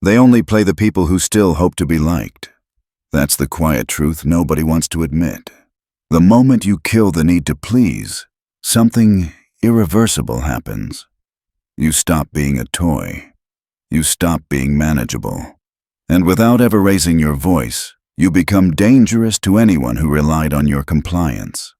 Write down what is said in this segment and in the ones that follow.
They only play the people who still hope to be liked. That's the quiet truth nobody wants to admit. The moment you kill the need to please, something irreversible happens. You stop being a toy. You stop being manageable. And without ever raising your voice, you become dangerous to anyone who relied on your compliance.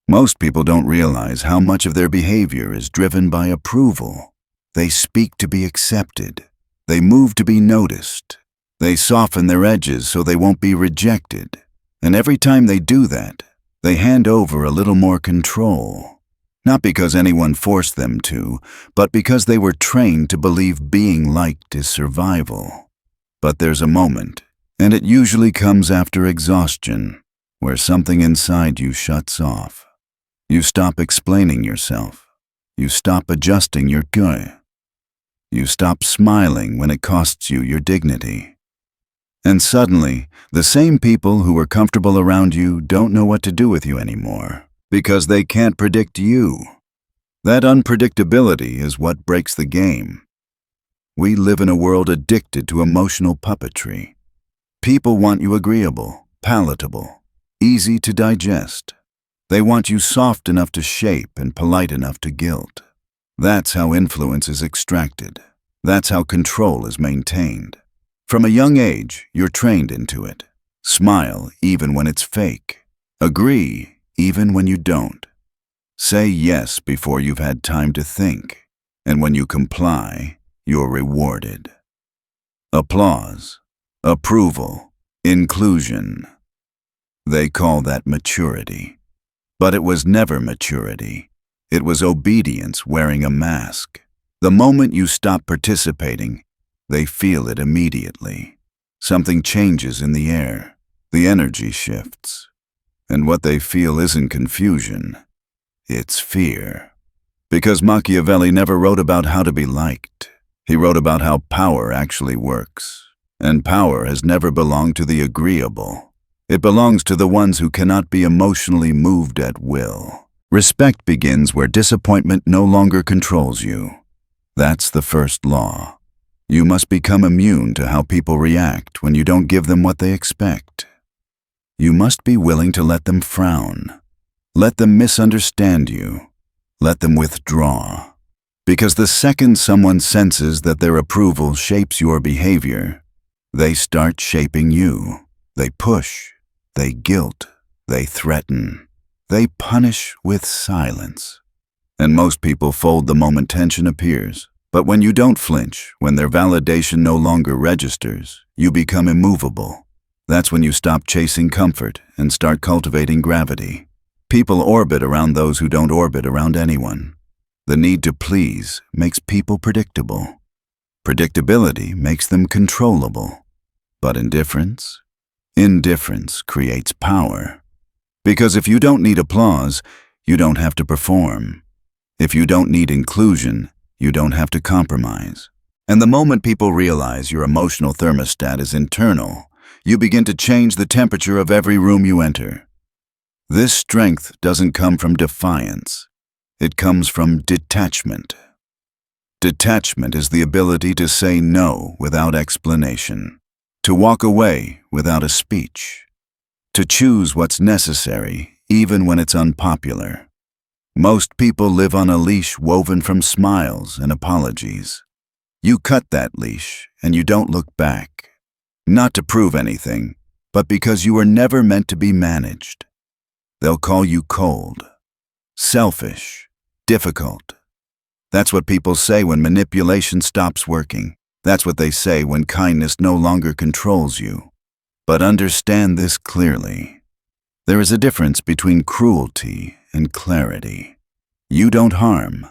Most people don't realize how much of their behavior is driven by approval. They speak to be accepted. They move to be noticed. They soften their edges so they won't be rejected. And every time they do that, they hand over a little more control. Not because anyone forced them to, but because they were trained to believe being liked is survival. But there's a moment, and it usually comes after exhaustion, where something inside you shuts off. You stop explaining yourself. You stop adjusting your good. You stop smiling when it costs you your dignity. And suddenly, the same people who were comfortable around you don't know what to do with you anymore, because they can't predict you. That unpredictability is what breaks the game. We live in a world addicted to emotional puppetry. People want you agreeable, palatable, easy to digest. They want you soft enough to shape and polite enough to guilt. That's how influence is extracted. That's how control is maintained. From a young age, you're trained into it. Smile even when it's fake. Agree even when you don't. Say yes before you've had time to think. And when you comply, you're rewarded. Applause, approval, inclusion. They call that maturity. But it was never maturity. It was obedience wearing a mask. The moment you stop participating, they feel it immediately. Something changes in the air. The energy shifts. And what they feel isn't confusion. It's fear. Because Machiavelli never wrote about how to be liked. He wrote about how power actually works. And power has never belonged to the agreeable. It belongs to the ones who cannot be emotionally moved at will. Respect begins where disappointment no longer controls you. That's the first law. You must become immune to how people react when you don't give them what they expect. You must be willing to let them frown. Let them misunderstand you. Let them withdraw. Because the second someone senses that their approval shapes your behavior, they start shaping you. They push. They guilt, they threaten, they punish with silence. And most people fold the moment tension appears. But when you don't flinch, when their validation no longer registers, you become immovable. That's when you stop chasing comfort and start cultivating gravity. People orbit around those who don't orbit around anyone. The need to please makes people predictable. Predictability makes them controllable. But indifference creates power. Because if you don't need applause, you don't have to perform. If you don't need inclusion, you don't have to compromise. And the moment people realize your emotional thermostat is internal, you begin to change the temperature of every room you enter. This strength doesn't come from defiance. It comes from detachment. Detachment is the ability to say no without explanation. To walk away without a speech. To choose what's necessary, even when it's unpopular. Most people live on a leash woven from smiles and apologies. You cut that leash, and you don't look back. Not to prove anything, but because you were never meant to be managed. They'll call you cold, selfish, difficult. That's what people say when manipulation stops working. That's what they say when kindness no longer controls you. But understand this clearly. There is a difference between cruelty and clarity. You don't harm.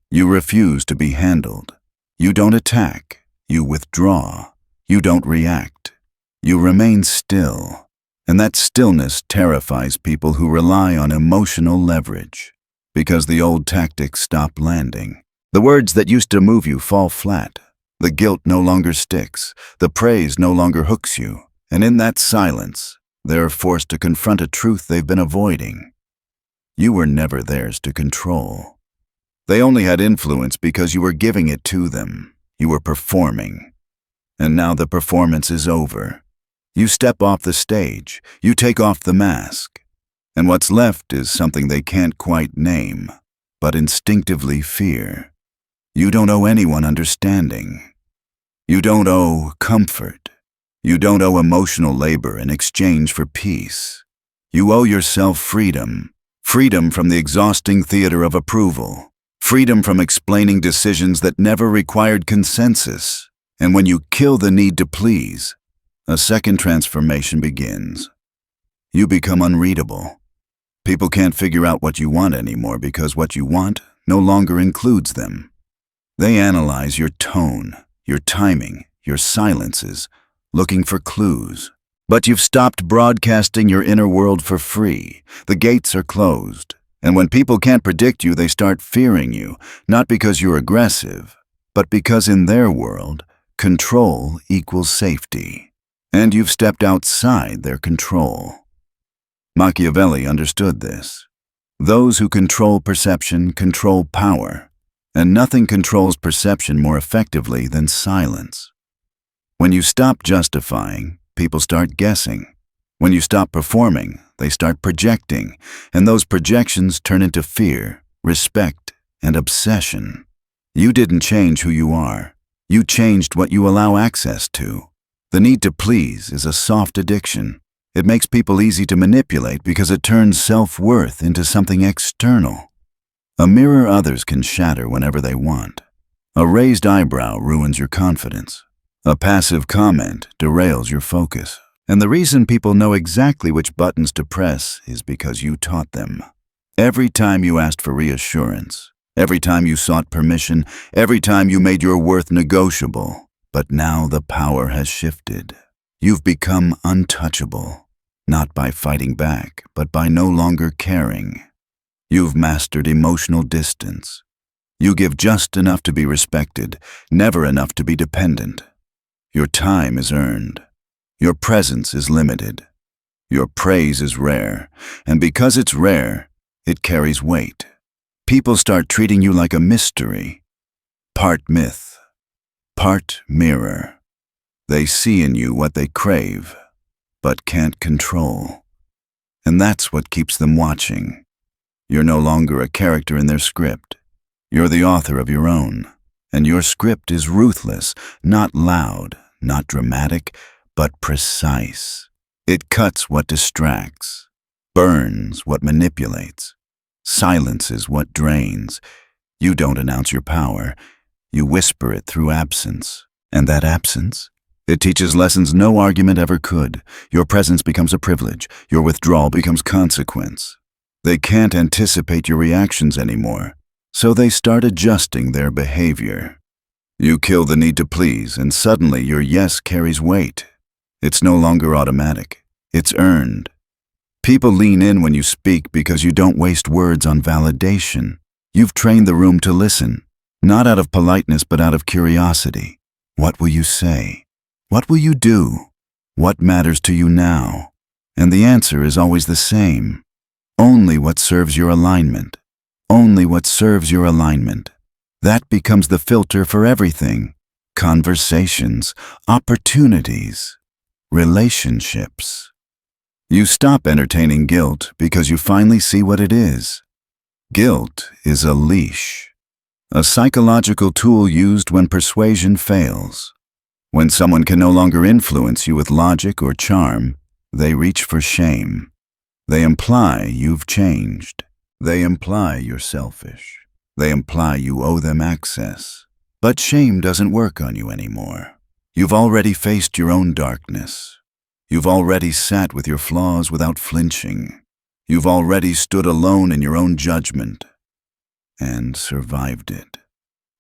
You refuse to be handled. You don't attack. You withdraw. You don't react. You remain still. And that stillness terrifies people who rely on emotional leverage, because the old tactics stop landing. The words that used to move you fall flat. The guilt no longer sticks. The praise no longer hooks you. And in that silence, they're forced to confront a truth they've been avoiding. You were never theirs to control. They only had influence because you were giving it to them. You were performing. And now the performance is over. You step off the stage, you take off the mask, and what's left is something they can't quite name, but instinctively fear. You don't owe anyone understanding. You don't owe comfort. You don't owe emotional labor in exchange for peace. You owe yourself freedom. Freedom from the exhausting theater of approval. Freedom from explaining decisions that never required consensus. And when you kill the need to please, a second transformation begins. You become unreadable. People can't figure out what you want anymore because what you want no longer includes them. They analyze your tone, your timing, your silences, looking for clues. But you've stopped broadcasting your inner world for free. The gates are closed. And when people can't predict you, they start fearing you, not because you're aggressive, but because in their world, control equals safety. And you've stepped outside their control. Machiavelli understood this. Those who control perception control power, and nothing controls perception more effectively than silence. When you stop justifying, people start guessing. When you stop performing, they start projecting, and those projections turn into fear, respect, and obsession. You didn't change who you are. You changed what you allow access to. The need to please is a soft addiction. It makes people easy to manipulate because it turns self-worth into something external. A mirror others can shatter whenever they want. A raised eyebrow ruins your confidence. A passive comment derails your focus. And the reason people know exactly which buttons to press is because you taught them. Every time you asked for reassurance, every time you sought permission, every time you made your worth negotiable. But now the power has shifted. You've become untouchable, not by fighting back, but by no longer caring. You've mastered emotional distance. You give just enough to be respected, never enough to be dependent. Your time is earned. Your presence is limited. Your praise is rare, and because it's rare, it carries weight. People start treating you like a mystery, part myth, part mirror. They see in you what they crave, but can't control. And that's what keeps them watching. You're no longer a character in their script. You're the author of your own, and your script is ruthless, not loud, not dramatic, but precise. It cuts what distracts, burns what manipulates, silences what drains. You don't announce your power. You whisper it through absence. And that absence? It teaches lessons no argument ever could. Your presence becomes a privilege. Your withdrawal becomes consequence. They can't anticipate your reactions anymore, so they start adjusting their behavior. You kill the need to please, and suddenly your yes carries weight. It's no longer automatic. It's earned. People lean in when you speak because you don't waste words on validation. You've trained the room to listen, not out of politeness but out of curiosity. What will you say? What will you do? What matters to you now? And the answer is always the same. Only what serves your alignment. Only what serves your alignment. That becomes the filter for everything. Conversations, opportunities, relationships. You stop entertaining guilt because you finally see what it is. Guilt is a leash, a psychological tool used when persuasion fails. When someone can no longer influence you with logic or charm, they reach for shame. They imply you've changed. They imply you're selfish. They imply you owe them access. But shame doesn't work on you anymore. You've already faced your own darkness. You've already sat with your flaws without flinching. You've already stood alone in your own judgment and survived it.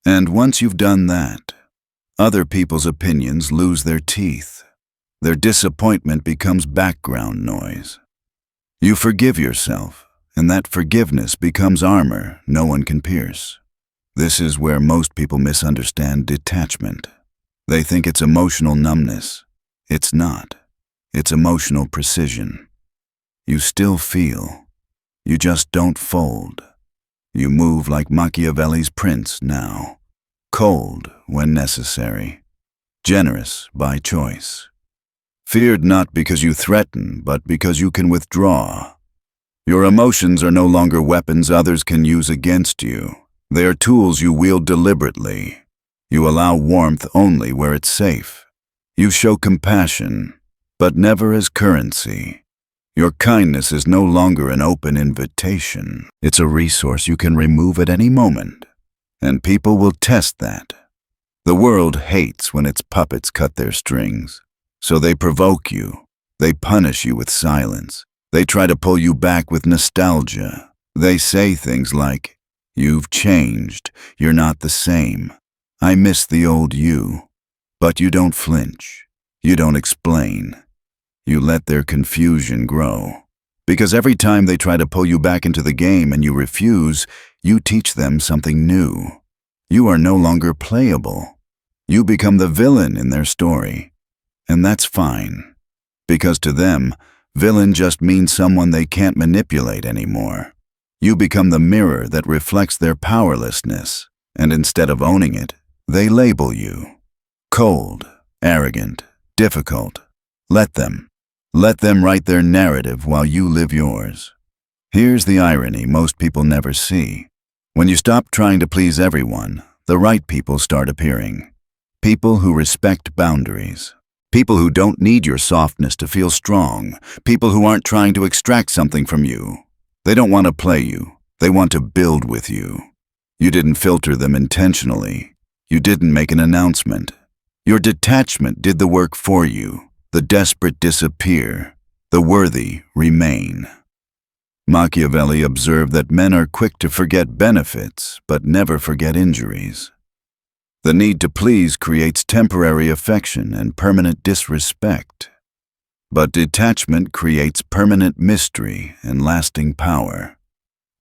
And once you've done that, other people's opinions lose their teeth. Their disappointment becomes background noise. You forgive yourself, and that forgiveness becomes armor no one can pierce. This is where most people misunderstand detachment. They think it's emotional numbness. It's not. It's emotional precision. You still feel. You just don't fold. You move like Machiavelli's prince now. Cold when necessary. generous by choice. Feared not because you threaten, but because you can withdraw. Your emotions are no longer weapons others can use against you. They are tools you wield deliberately. You allow warmth only where it's safe. You show compassion, but never as currency. Your kindness is no longer an open invitation. It's a resource you can remove at any moment, and people will test that. The world hates when its puppets cut their strings, so they provoke you. They punish you with silence. They try to pull you back with nostalgia. They say things like, "You've changed. You're not the same. I miss the old you." But you don't flinch. You don't explain. You let their confusion grow. Because every time they try to pull you back into the game and you refuse, you teach them something new. You are no longer playable. You become the villain in their story. And that's fine. Because to them, villain just means someone they can't manipulate anymore. You become the mirror that reflects their powerlessness, and instead of owning it, they label you. Cold, arrogant, difficult. Let them. Let them write their narrative while you live yours. Here's the irony most people never see. When you stop trying to please everyone, the right people start appearing. People who respect boundaries. People who don't need your softness to feel strong. People who aren't trying to extract something from you. They don't want to play you. They want to build with you. You didn't filter them intentionally. You didn't make an announcement. Your detachment did the work for you. The desperate disappear. The worthy remain. Machiavelli observed that men are quick to forget benefits, but never forget injuries. The need to please creates temporary affection and permanent disrespect. But detachment creates permanent mystery and lasting power.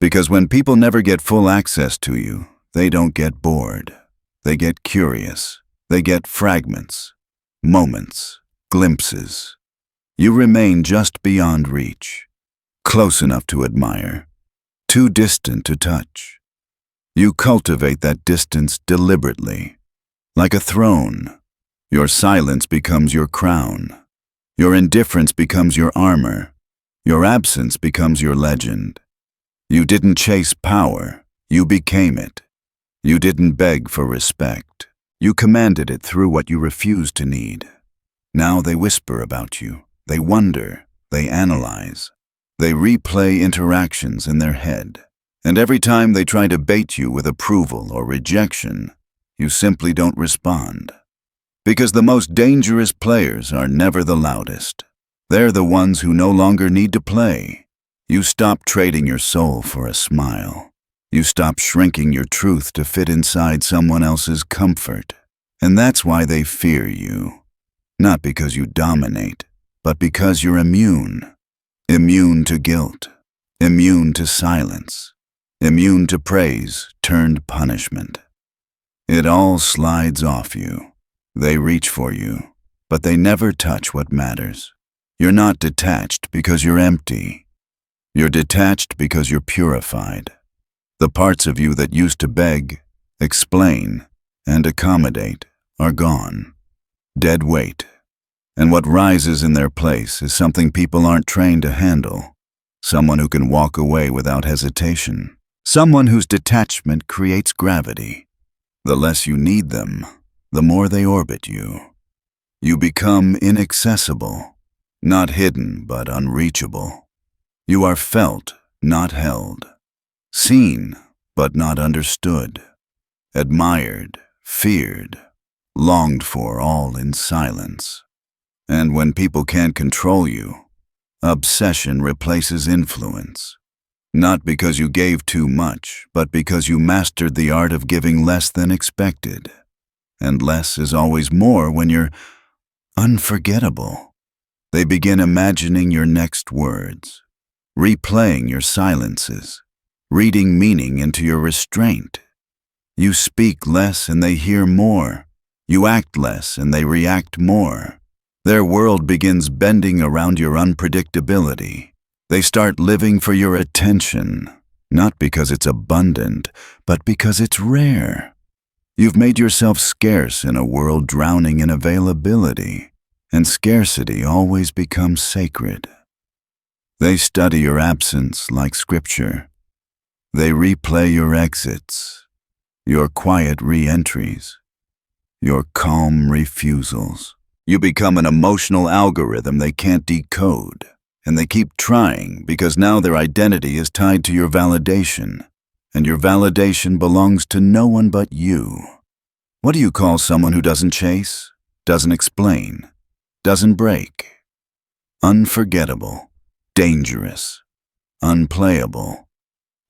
Because when people never get full access to you, they don't get bored. They get curious. They get fragments, moments, glimpses. You remain just beyond reach, close enough to admire, too distant to touch. You cultivate that distance deliberately. Like a throne, your silence becomes your crown. Your indifference becomes your armor. Your absence becomes your legend. You didn't chase power, you became it. You didn't beg for respect. You commanded it through what you refused to need. Now they whisper about you. They wonder. They analyze. They replay interactions in their head. And every time they try to bait you with approval or rejection, you simply don't respond. Because the most dangerous players are never the loudest. They're the ones who no longer need to play. You stop trading your soul for a smile. You stop shrinking your truth to fit inside someone else's comfort. And that's why they fear you. Not because you dominate, but because you're immune. Immune to guilt. Immune to silence. Immune to praise turned punishment. It all slides off you. They reach for you, but they never touch what matters. You're not detached because you're empty. You're detached because you're purified. The parts of you that used to beg, explain, and accommodate are gone. Dead weight. And what rises in their place is something people aren't trained to handle. Someone who can walk away without hesitation. Someone whose detachment creates gravity. The less you need them, the more they orbit you. You become inaccessible, not hidden but unreachable. You are felt, not held. Seen, but not understood. Admired, feared, longed for all in silence. And when people can't control you, obsession replaces influence. Not because you gave too much, but because you mastered the art of giving less than expected. And less is always more when you're unforgettable. They begin imagining your next words, replaying your silences, reading meaning into your restraint. You speak less and they hear more. You act less and they react more. Their world begins bending around your unpredictability. They start living for your attention, not because it's abundant, but because it's rare. You've made yourself scarce in a world drowning in availability, and scarcity always becomes sacred. They study your absence like scripture. They replay your exits, your quiet re-entries, your calm refusals. You become an emotional algorithm they can't decode, and they keep trying because now their identity is tied to your validation, and your validation belongs to no one but you. What do you call someone who doesn't chase, doesn't explain, doesn't break? Unforgettable, dangerous, unplayable.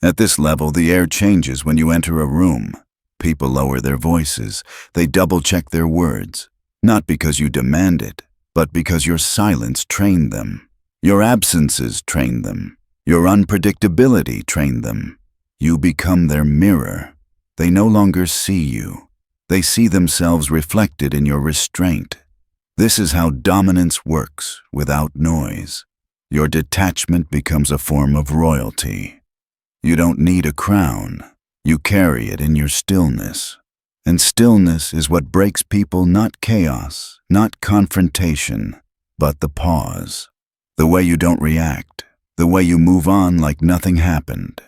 At this level, the air changes when you enter a room. People lower their voices. They double-check their words, not because you demand it, but because your silence trained them. Your absences trained them. Your unpredictability trained them. You become their mirror. They no longer see you. They see themselves reflected in your restraint. This is how dominance works without noise. Your detachment becomes a form of royalty. You don't need a crown. You carry it in your stillness. And stillness is what breaks people, not chaos, not confrontation, but the pause. The way you don't react, the way you move on like nothing happened.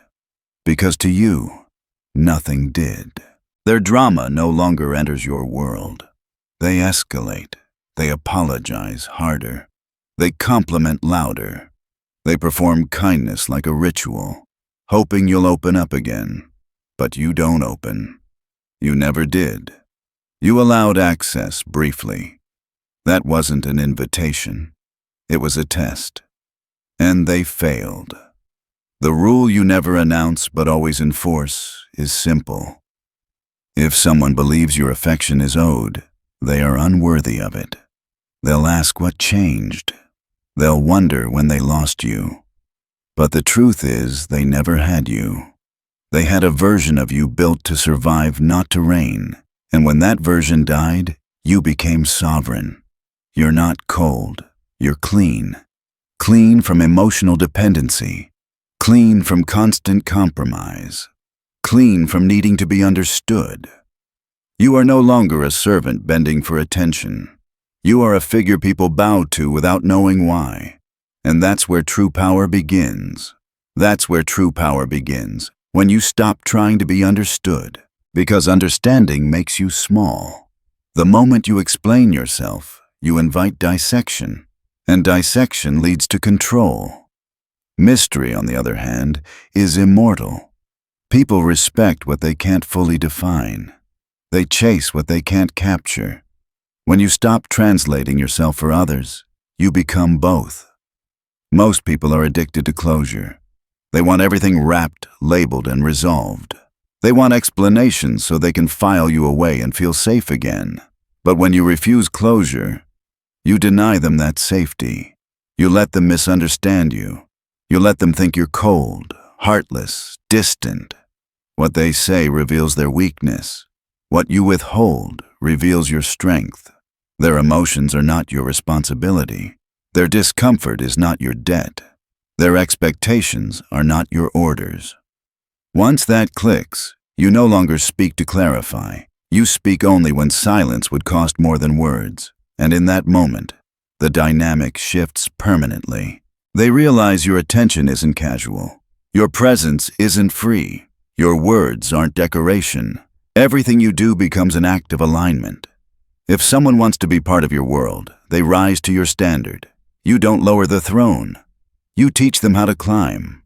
Because to you, nothing did. Their drama no longer enters your world. They escalate. They apologize harder. They compliment louder. They perform kindness like a ritual, hoping you'll open up again. But you don't open. You never did. You allowed access briefly. That wasn't an invitation. It was a test. And they failed. The rule you never announce but always enforce is simple. If someone believes your affection is owed, they are unworthy of it. They'll ask what changed. They'll wonder when they lost you. But the truth is, they never had you. They had a version of you built to survive, not to reign. And when that version died, you became sovereign. You're not cold. You're clean. Clean from emotional dependency. Clean from constant compromise. Clean from needing to be understood. You are no longer a servant bending for attention. You are a figure people bow to without knowing why. And that's where true power begins. That's where true power begins. When you stop trying to be understood, because understanding makes you small. The moment you explain yourself, you invite dissection, and dissection leads to control. Mystery, on the other hand, is immortal. People respect what they can't fully define. They chase what they can't capture. When you stop translating yourself for others, you become both. Most people are addicted to closure. They want everything wrapped, labeled, and resolved. They want explanations so they can file you away and feel safe again. But when you refuse closure, you deny them that safety. You let them misunderstand you. You let them think you're cold, heartless, distant. What they say reveals their weakness. What you withhold reveals your strength. Their emotions are not your responsibility. Their discomfort is not your debt. Their expectations are not your orders. Once that clicks, you no longer speak to clarify. You speak only when silence would cost more than words. And in that moment, the dynamic shifts permanently. They realize your attention isn't casual. Your presence isn't free. Your words aren't decoration. Everything you do becomes an act of alignment. If someone wants to be part of your world, they rise to your standard. You don't lower the throne. You teach them how to climb.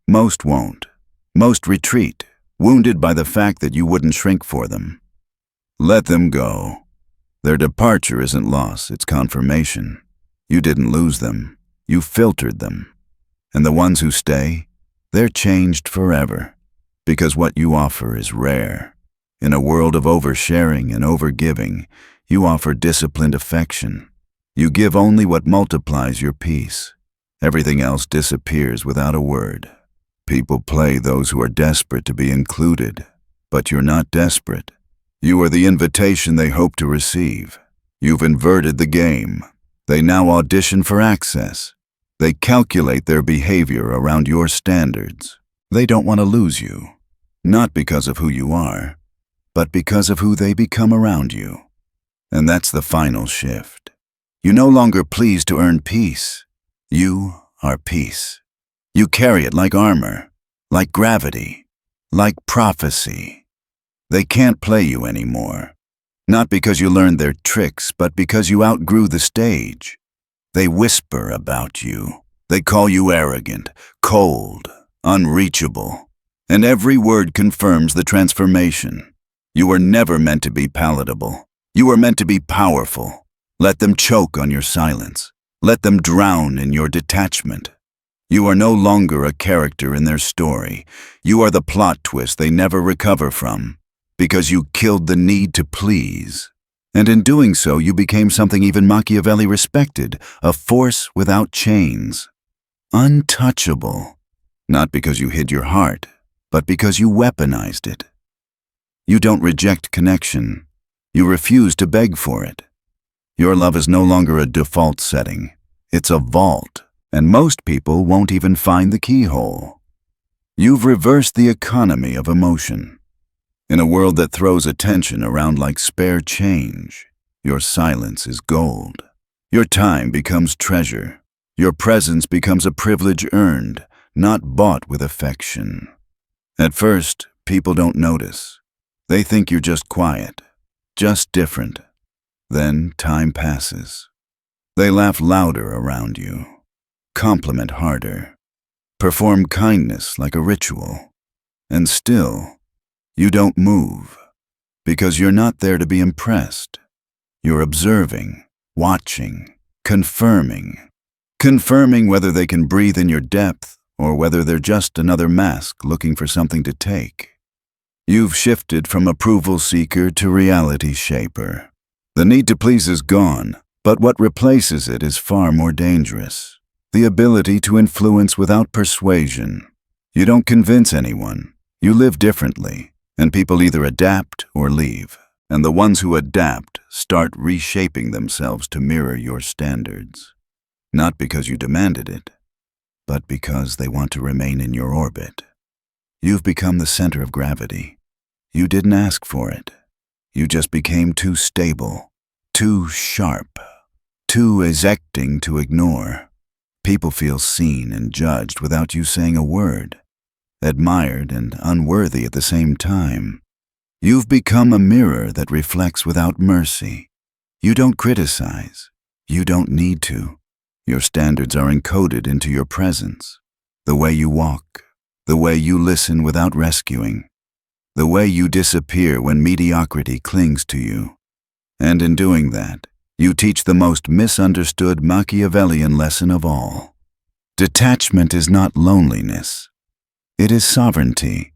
Most won't. Most retreat, wounded by the fact that you wouldn't shrink for them. Let them go. Their departure isn't loss, it's confirmation. You didn't lose them. You filtered them. And the ones who stay, they're changed forever. Because what you offer is rare. In a world of oversharing and overgiving, you offer disciplined affection. You give only what multiplies your peace. Everything else disappears without a word. People play those who are desperate to be included, but you're not desperate. You are the invitation they hope to receive. You've inverted the game. They now audition for access. They calculate their behavior around your standards. They don't want to lose you, not because of who you are, but because of who they become around you. And that's the final shift. You no longer please to earn peace. You are peace. You carry it like armor, like gravity, like prophecy. They can't play you anymore. Not because you learned their tricks, but because you outgrew the stage. They whisper about you. They call you arrogant, cold, unreachable. And every word confirms the transformation. You were never meant to be palatable. You were meant to be powerful. Let them choke on your silence. Let them drown in your detachment. You are no longer a character in their story. You are the plot twist they never recover from, because you killed the need to please. And in doing so, you became something even Machiavelli respected, a force without chains. Untouchable, not because you hid your heart, but because you weaponized it. You don't reject connection. You refuse to beg for it. Your love is no longer a default setting. It's a vault, and most people won't even find the keyhole. You've reversed the economy of emotion. In a world that throws attention around like spare change, your silence is gold. Your time becomes treasure. Your presence becomes a privilege earned, not bought with affection. At first, people don't notice. They think you're just quiet, just different. Then time passes. They laugh louder around you, compliment harder, perform kindness like a ritual. And still, you don't move, because you're not there to be impressed. You're observing, watching, confirming whether they can breathe in your depth or whether they're just another mask looking for something to take. You've shifted from approval seeker to reality shaper. The need to please is gone, but what replaces it is far more dangerous. The ability to influence without persuasion. You don't convince anyone. You live differently, and people either adapt or leave. And the ones who adapt start reshaping themselves to mirror your standards. Not because you demanded it, but because they want to remain in your orbit. You've become the center of gravity. You didn't ask for it. You just became too stable, too sharp, too exacting to ignore. People feel seen and judged without you saying a word, admired and unworthy at the same time. You've become a mirror that reflects without mercy. You don't criticize. You don't need to. Your standards are encoded into your presence. The way you walk, the way you listen without rescuing, the way you disappear when mediocrity clings to you. And in doing that, you teach the most misunderstood Machiavellian lesson of all. Detachment is not loneliness. It is sovereignty.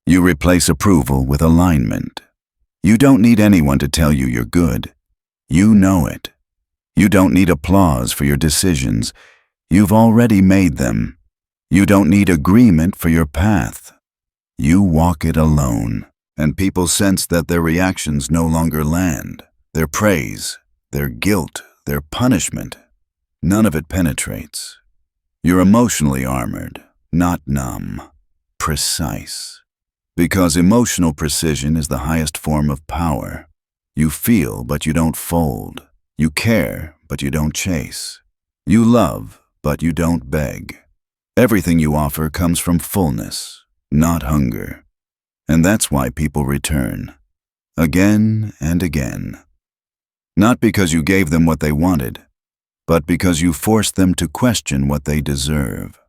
You replace approval with alignment. You don't need anyone to tell you you're good. You know it. You don't need applause for your decisions. You've already made them. You don't need agreement for your path. You walk it alone, and people sense that their reactions no longer land. Their praise, their guilt, their punishment. None of it penetrates. You're emotionally armored, not numb. Precise. Because emotional precision is the highest form of power. You feel, but you don't fold. You care, but you don't chase. You love, but you don't beg. Everything you offer comes from fullness, not hunger. And that's why people return. Again and again. Not because you gave them what they wanted, but because you forced them to question what they deserve.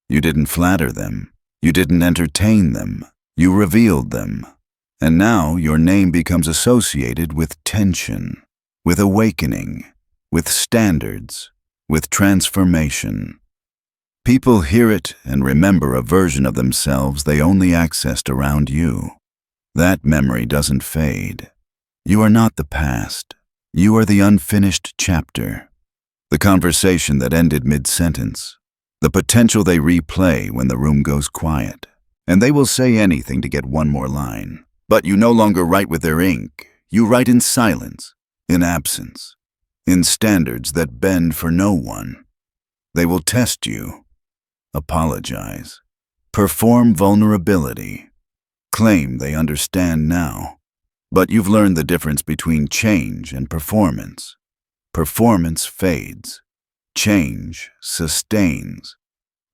You didn't flatter them. You didn't entertain them. You revealed them. And now your name becomes associated with tension, with awakening, with standards, with transformation. People hear it and remember a version of themselves they only accessed around you. That memory doesn't fade. You are not the past. You are the unfinished chapter. The conversation that ended mid-sentence. The potential they replay when the room goes quiet. And they will say anything to get one more line. But you no longer write with their ink. You write in silence, in absence, in standards that bend for no one. They will test you, apologize, perform vulnerability, claim they understand now. But you've learned the difference between change and performance. Performance fades. Change sustains.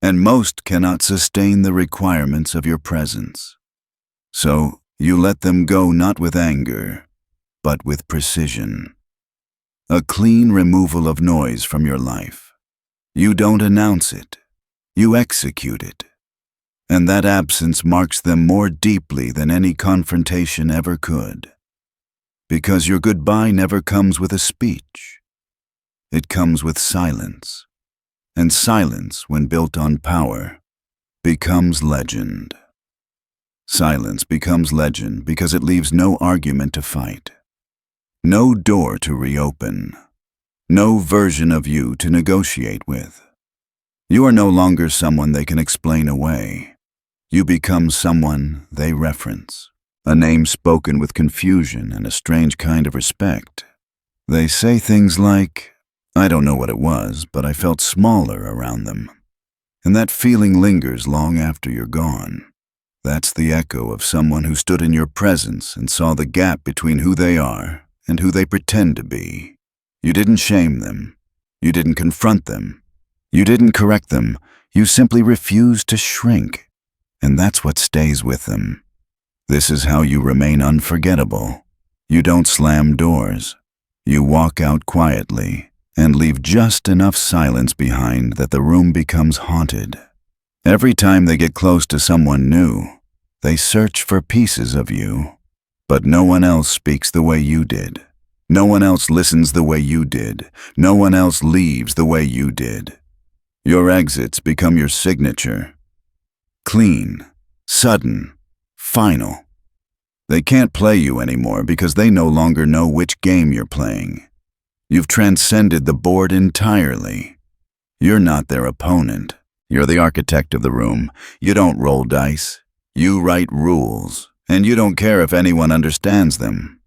And most cannot sustain the requirements of your presence. So you let them go not with anger, but with precision. A clean removal of noise from your life. You don't announce it. You execute it. And that absence marks them more deeply than any confrontation ever could. Because your goodbye never comes with a speech. It comes with silence. And silence, when built on power, becomes legend. Silence becomes legend because it leaves no argument to fight. No door to reopen. No version of you to negotiate with. You are no longer someone they can explain away. You become someone they reference. A name spoken with confusion and a strange kind of respect. They say things like, "I don't know what it was, but I felt smaller around them." And that feeling lingers long after you're gone. That's the echo of someone who stood in your presence and saw the gap between who they are and who they pretend to be. You didn't shame them. You didn't confront them. You didn't correct them. You simply refused to shrink. And that's what stays with them. This is how you remain unforgettable. You don't slam doors. You walk out quietly and leave just enough silence behind that the room becomes haunted. Every time they get close to someone new, they search for pieces of you. But no one else speaks the way you did. No one else listens the way you did. No one else leaves the way you did. Your exits become your signature. Clean, sudden, final. They can't play you anymore because they no longer know which game you're playing. You've transcended the board entirely. You're not their opponent. You're the architect of the room. You don't roll dice. You write rules, and you don't care if anyone understands them.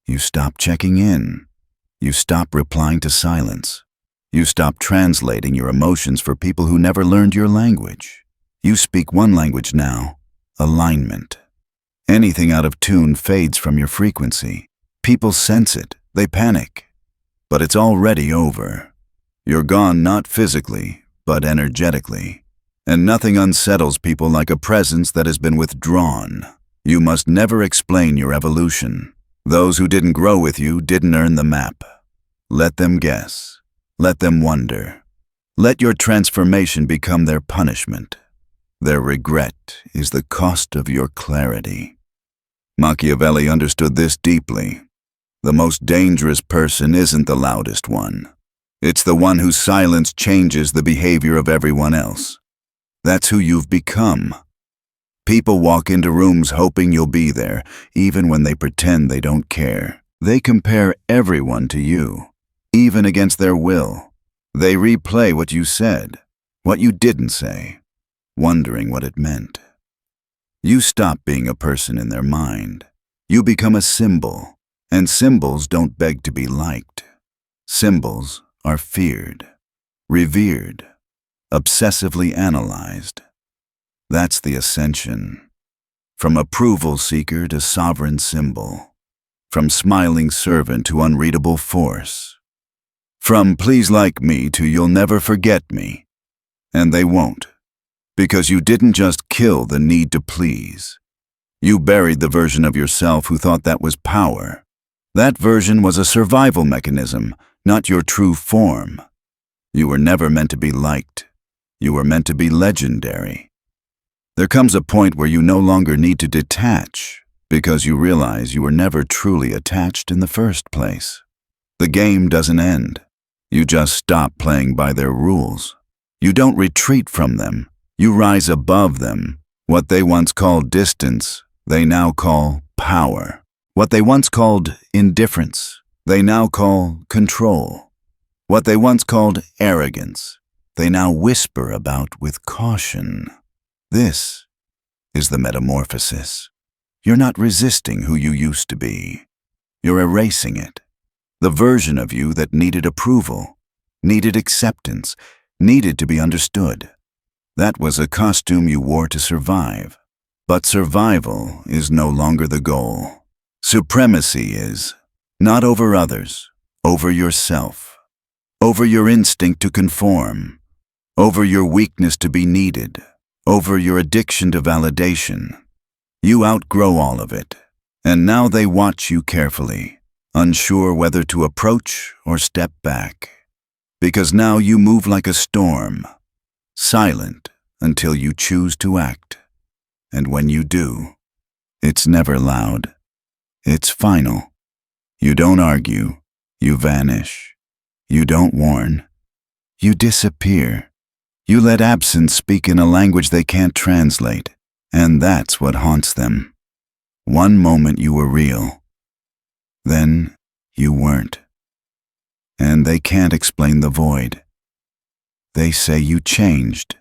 You stop checking in. You stop replying to silence. You stop translating your emotions for people who never learned your language. You speak one language now, alignment. Anything out of tune fades from your frequency. People sense it. They panic. But it's already over. You're gone not physically, but energetically. And nothing unsettles people like a presence that has been withdrawn. You must never explain your evolution. Those who didn't grow with you didn't earn the map. Let them guess. Let them wonder. Let your transformation become their punishment. Their regret is the cost of your clarity. Machiavelli understood this deeply. The most dangerous person isn't the loudest one. It's the one whose silence changes the behavior of everyone else. That's who you've become. People walk into rooms hoping you'll be there, even when they pretend they don't care. They compare everyone to you, even against their will. They replay what you said, what you didn't say, wondering what it meant. You stop being a person in their mind. You become a symbol, and symbols don't beg to be liked. Symbols are feared, revered, obsessively analyzed. That's the ascension. From approval seeker to sovereign symbol. From smiling servant to unreadable force. From please like me to you'll never forget me. And they won't. Because you didn't just kill the need to please. You buried the version of yourself who thought that was power. That version was a survival mechanism, not your true form. You were never meant to be liked. You were meant to be legendary. There comes a point where you no longer need to detach because you realize you were never truly attached in the first place. The game doesn't end. You just stop playing by their rules. You don't retreat from them. You rise above them. What they once called distance, they now call power. What they once called indifference, they now call control. What they once called arrogance, they now whisper about with caution. This is the metamorphosis. You're not resisting who you used to be. You're erasing it. The version of you that needed approval, needed acceptance, needed to be understood. That was a costume you wore to survive. But survival is no longer the goal. Supremacy is, not over others, over yourself, over your instinct to conform, over your weakness to be needed, over your addiction to validation. You outgrow all of it, and now they watch you carefully, unsure whether to approach or step back. Because now you move like a storm, silent until you choose to act. And when you do, it's never loud. It's final. You don't argue. You vanish. You don't warn. You disappear. You let absence speak in a language they can't translate, and that's what haunts them. One moment you were real, then you weren't. And they can't explain the void. They say you changed.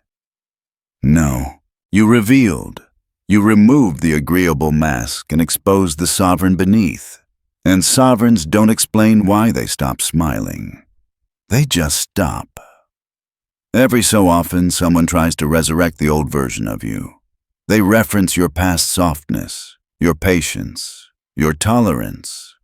No, you revealed. You removed the agreeable mask and exposed the sovereign beneath. And sovereigns don't explain why they stop smiling. They just stop. Every so often, someone tries to resurrect the old version of you. They reference your past softness, your patience, your tolerance.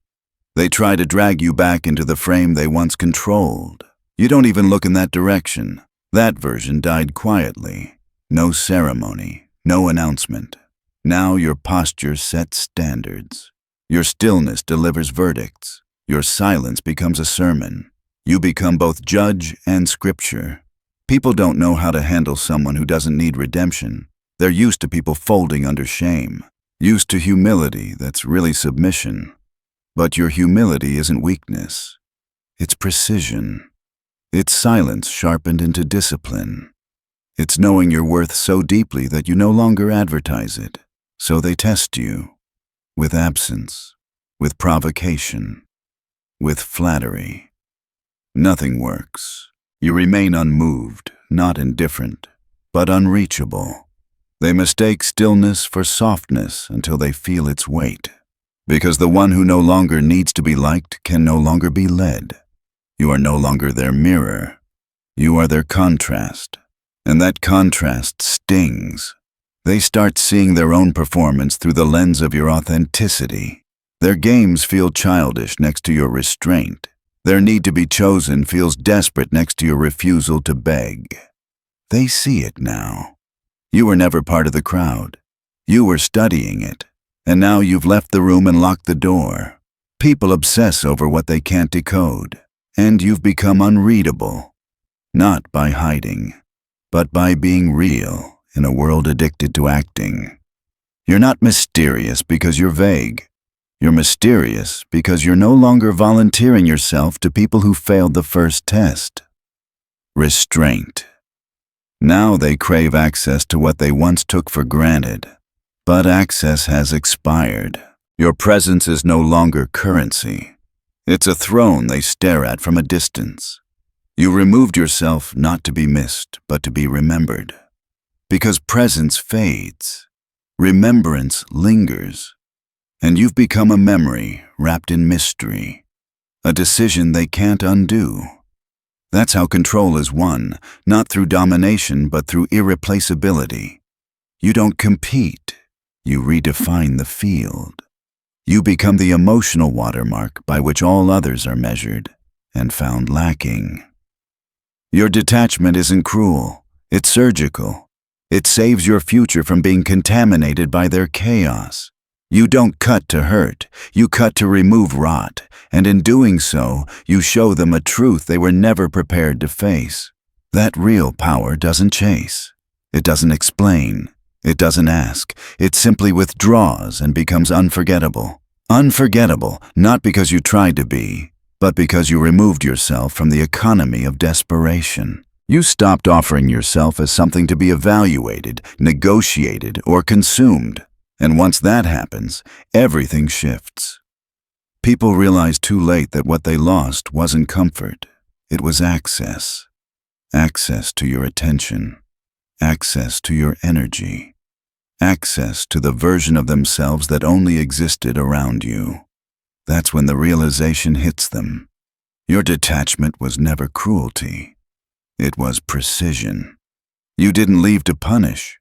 They try to drag you back into the frame they once controlled. You don't even look in that direction. That version died quietly. No ceremony, no announcement. Now your posture sets standards. Your stillness delivers verdicts. Your silence becomes a sermon. You become both judge and scripture. People don't know how to handle someone who doesn't need redemption. They're used to people folding under shame, used to humility that's really submission. But your humility isn't weakness. It's precision. It's silence sharpened into discipline. It's knowing your worth so deeply that you no longer advertise it. So they test you, with absence, with provocation, with flattery. Nothing works. You remain unmoved, not indifferent, but unreachable. They mistake stillness for softness until they feel its weight. Because the one who no longer needs to be liked can no longer be led. You are no longer their mirror. You are their contrast. And that contrast stings. They start seeing their own performance through the lens of your authenticity. Their games feel childish next to your restraint. Their need to be chosen feels desperate next to your refusal to beg. They see it now. You were never part of the crowd. You were studying it. And now you've left the room and locked the door. People obsess over what they can't decode. And you've become unreadable. Not by hiding, but by being real in a world addicted to acting. You're not mysterious because you're vague. You're mysterious because you're no longer volunteering yourself to people who failed the first test. Restraint. Now they crave access to what they once took for granted. But access has expired. Your presence is no longer currency. It's a throne they stare at from a distance. You removed yourself not to be missed, but to be remembered. Because presence fades. Remembrance lingers. And you've become a memory wrapped in mystery. A decision they can't undo. That's how control is won, not through domination, but through irreplaceability. You don't compete. You redefine the field. You become the emotional watermark by which all others are measured and found lacking. Your detachment isn't cruel. It's surgical. It saves your future from being contaminated by their chaos. You don't cut to hurt. You cut to remove rot. And in doing so, you show them a truth they were never prepared to face. That real power doesn't chase. It doesn't explain. It doesn't ask. It simply withdraws and becomes unforgettable. Unforgettable, not because you tried to be, but because you removed yourself from the economy of desperation. You stopped offering yourself as something to be evaluated, negotiated, or consumed. And once that happens, everything shifts. People realize too late that what they lost wasn't comfort. It was access. Access to your attention. Access to your energy. Access to the version of themselves that only existed around you. That's when the realization hits them. Your detachment was never cruelty. It was precision. You didn't leave to punish.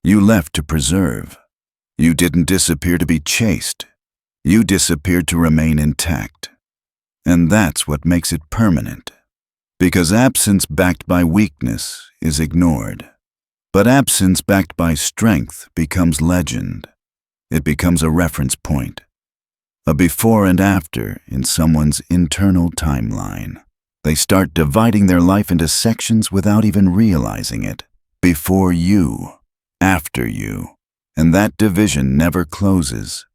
You left to preserve. You didn't disappear to be chased. You disappeared to remain intact. And that's what makes it permanent. Because absence backed by weakness is ignored. But absence backed by strength becomes legend. It becomes a reference point. A before and after in someone's internal timeline. They start dividing their life into sections without even realizing it. Before you, after you. And that division never closes.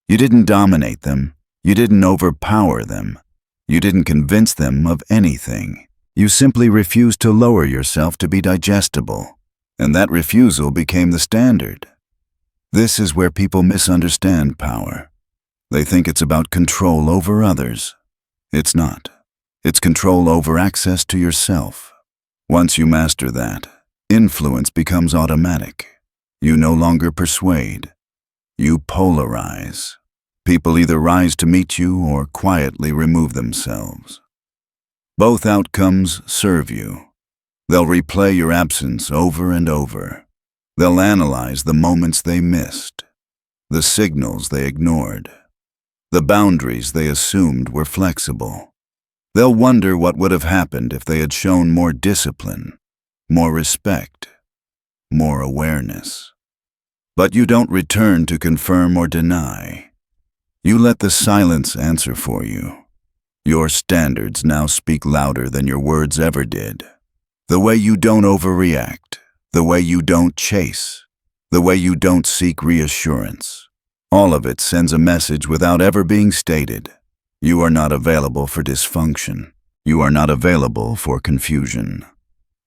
You didn't dominate them. You didn't overpower them. You didn't convince them of anything. You simply refused to lower yourself to be digestible. And that refusal became the standard. This is where people misunderstand power. They think it's about control over others. It's not. It's control over access to yourself. Once you master that, influence becomes automatic. You no longer persuade. You polarize. People either rise to meet you or quietly remove themselves. Both outcomes serve you. They'll replay your absence over and over. They'll analyze the moments they missed, the signals they ignored, the boundaries they assumed were flexible. They'll wonder what would have happened if they had shown more discipline, more respect, more awareness. But you don't return to confirm or deny. You let the silence answer for you. Your standards now speak louder than your words ever did. The way you don't overreact, the way you don't chase, the way you don't seek reassurance. All of it sends a message without ever being stated. You are not available for dysfunction. You are not available for confusion.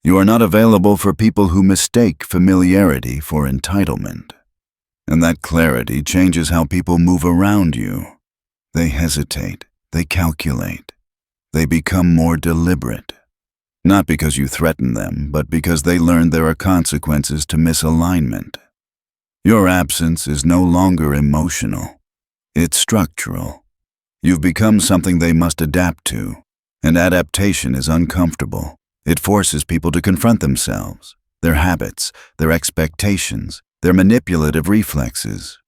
You are not available for people who mistake familiarity for entitlement. And that clarity changes how people move around you. They hesitate. They calculate. They become more deliberate. Not because you threaten them, but because they learn there are consequences to misalignment. Your absence is no longer emotional. It's structural. You've become something they must adapt to, and adaptation is uncomfortable. It forces people to confront themselves, their habits, their expectations, their manipulative reflexes.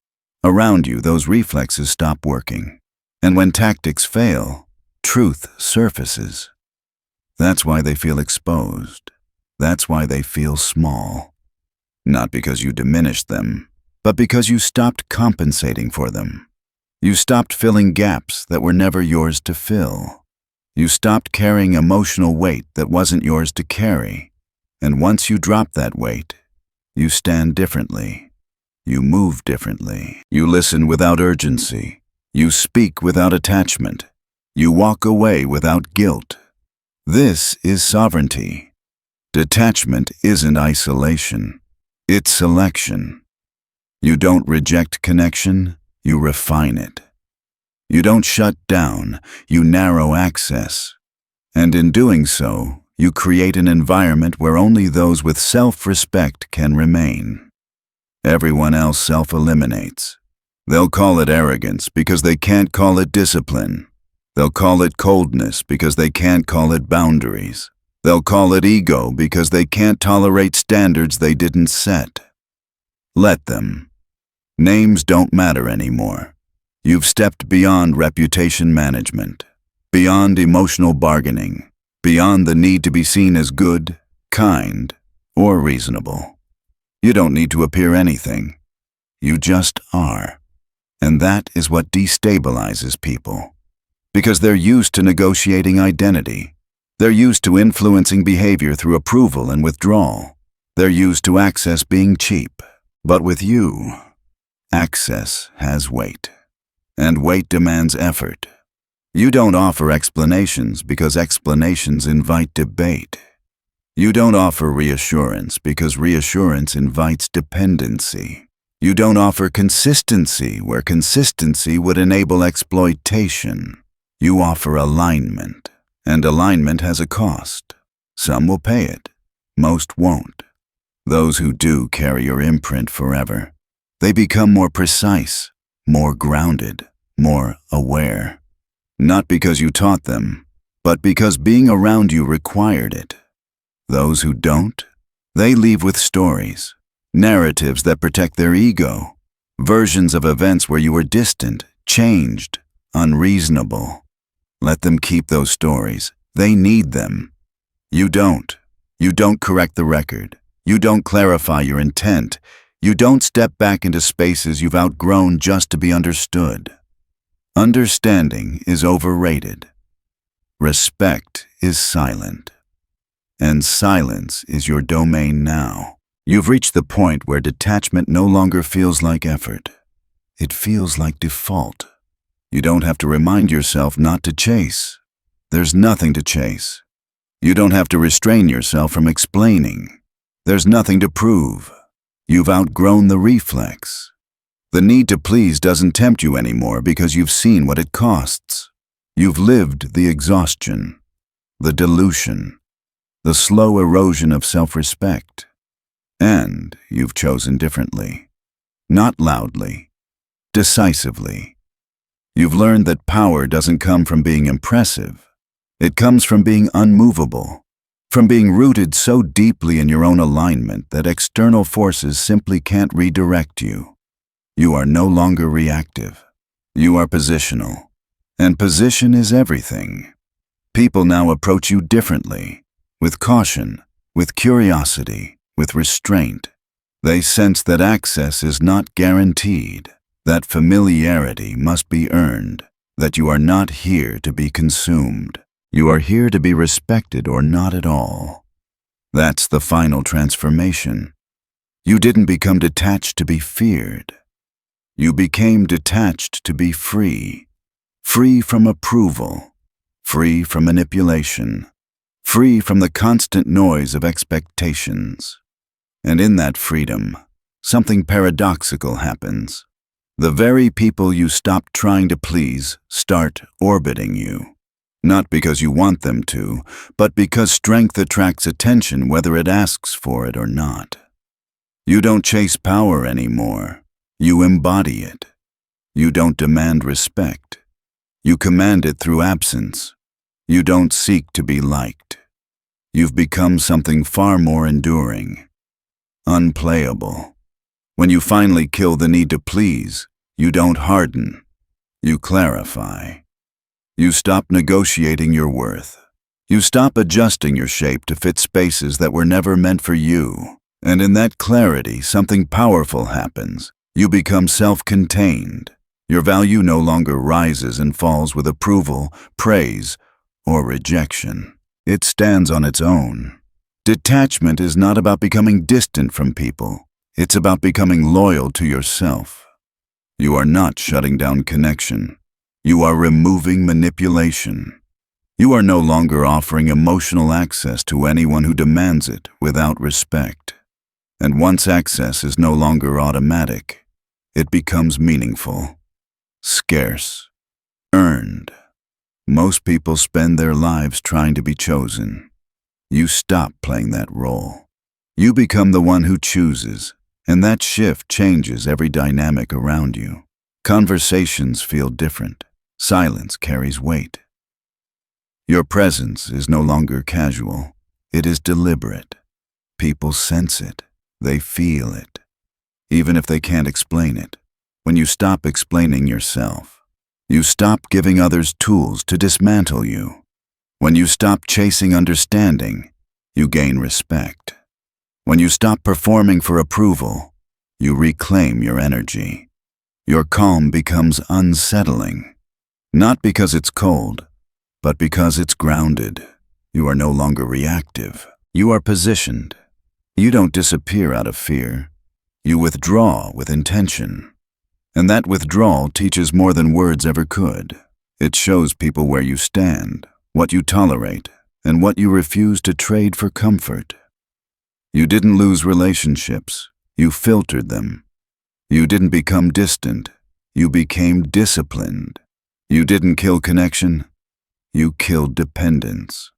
Around you, those reflexes stop working. And when tactics fail, truth surfaces. That's why they feel exposed. That's why they feel small. Not because you diminished them, but because you stopped compensating for them. You stopped filling gaps that were never yours to fill. You stopped carrying emotional weight that wasn't yours to carry. And once you drop that weight, you stand differently. You move differently. You listen without urgency. You speak without attachment. You walk away without guilt. This is sovereignty. Detachment isn't isolation. It's selection. You don't reject connection, you refine it. You don't shut down, you narrow access. And in doing so, you create an environment where only those with self-respect can remain. Everyone else self-eliminates. They'll call it arrogance because they can't call it discipline. They'll call it coldness because they can't call it boundaries. They'll call it ego because they can't tolerate standards they didn't set. Let them. Names don't matter anymore. You've stepped beyond reputation management, beyond emotional bargaining, beyond the need to be seen as good, kind, or reasonable. You don't need to appear anything. You just are. And that is what destabilizes people. Because they're used to negotiating identity. They're used to influencing behavior through approval and withdrawal. They're used to access being cheap. But with you, access has weight. And weight demands effort. You don't offer explanations because explanations invite debate. You don't offer reassurance because reassurance invites dependency. You don't offer consistency where consistency would enable exploitation. You offer alignment, and alignment has a cost. Some will pay it, most won't. Those who do carry your imprint forever. They become more precise, more grounded, more aware. Not because you taught them, but because being around you required it. Those who don't, they leave with stories, narratives that protect their ego, Versions of events where you were distant, changed, unreasonable. Let them keep those stories. They need them. You don't. You don't correct the record. You don't clarify your intent. You don't step back into spaces you've outgrown just to be understood. Understanding is overrated. Respect is silent. And silence is your domain now. You've reached the point where detachment no longer feels like effort. It feels like default. You don't have to remind yourself not to chase. There's nothing to chase. You don't have to restrain yourself from explaining. There's nothing to prove. You've outgrown the reflex. The need to please doesn't tempt you anymore because you've seen what it costs. You've lived the exhaustion, the dilution, the slow erosion of self-respect. And you've chosen differently. Not loudly, decisively. You've learned that power doesn't come from being impressive. It comes from being unmovable, from being rooted so deeply in your own alignment that external forces simply can't redirect you. You are no longer reactive. You are positional. And position is everything. People now approach you differently, with caution, with curiosity, with restraint. They sense that access is not guaranteed, that familiarity must be earned, that you are not here to be consumed. You are here to be respected or not at all. That's the final transformation. You didn't become detached to be feared. You became detached to be free. Free from approval. Free from manipulation. Free from the constant noise of expectations. And in that freedom, something paradoxical happens. The very people you stopped trying to please start orbiting you. Not because you want them to, but because strength attracts attention whether it asks for it or not. You don't chase power anymore. You embody it. You don't demand respect. You command it through absence. You don't seek to be liked. You've become something far more enduring. Unplayable. When you finally kill the need to please, you don't harden. You clarify. You stop negotiating your worth. You stop adjusting your shape to fit spaces that were never meant for you. And in that clarity, something powerful happens. You become self-contained. Your value no longer rises and falls with approval, praise, or rejection. It stands on its own. Detachment is not about becoming distant from people. It's about becoming loyal to yourself. You are not shutting down connection. You are removing manipulation. You are no longer offering emotional access to anyone who demands it without respect. And once access is no longer automatic, it becomes meaningful, scarce, earned. Most people spend their lives trying to be chosen. You stop playing that role. You become the one who chooses, and that shift changes every dynamic around you. Conversations feel different. Silence carries weight. Your presence is no longer casual. It is deliberate. People sense it. They feel it. Even if they can't explain it. When you stop explaining yourself, you stop giving others tools to dismantle you. When you stop chasing understanding, you gain respect. When you stop performing for approval, you reclaim your energy. Your calm becomes unsettling. Not because it's cold, but because it's grounded. You are no longer reactive. You are positioned. You don't disappear out of fear. You withdraw with intention. And that withdrawal teaches more than words ever could. It shows people where you stand, what you tolerate, and what you refuse to trade for comfort. You didn't lose relationships. You filtered them. You didn't become distant. You became disciplined. You didn't kill connection. You killed dependence.